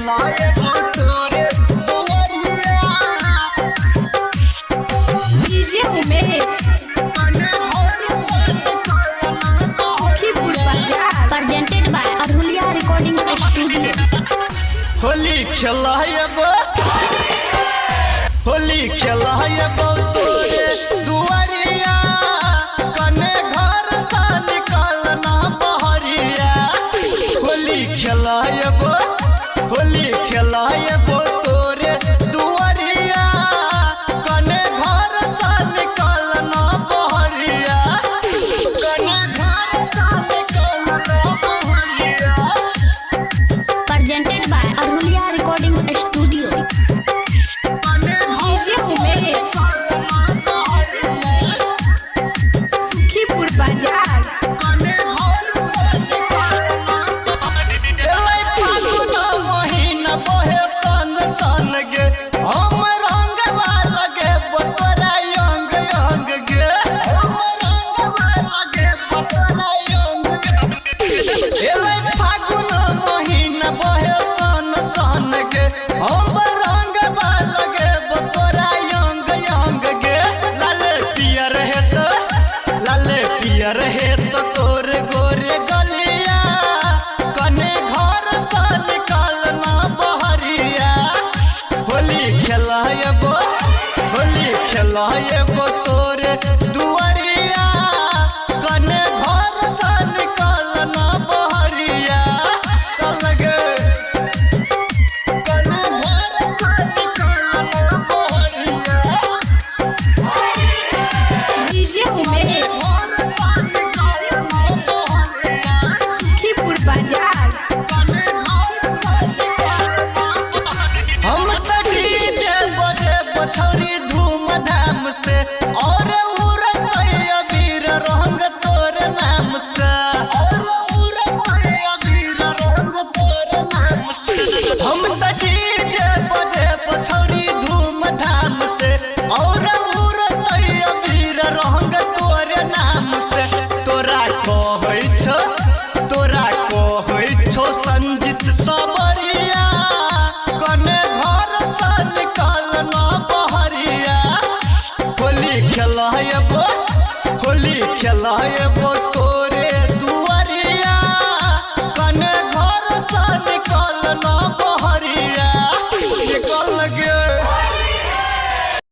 खेलाए तोरे दुआरिया डीजे उमेश सुखीपुर बाजार presented by Aruliya recording studio. Holi खेलाए तोरे दुआरिया कने घर से निकलना बहरिया। होली खेलाए तोरे दुआरिया कने घर से निकलना बहरिया। कने घर से निकलना बहरिया presented by Aruliya recording studio. DJ Umesh Sukhipur बाजार रहे तो तोरे गोरे गलिया कने घर से निकलना बहरिया। होली खेलाए तोरे दुआरिया कने घर से निकलना बहरिया। लगे कने घर से निकलना बहरिया। डीजे उमेश सुखीपुर बाजार हम तो डीजे बजे बछौरी धूमधाम से और उड़त अबीर रंग तोर नाम से। और उड़त अबीर रंग तोर नाम से। हम तो डीजे बजे बछौरी धूमधाम से और उड़त अबीर रंग तोर नाम से। तोरा कहै छो संजीत सबरिया कने घर से निकलना बहरिया। होली खेलाए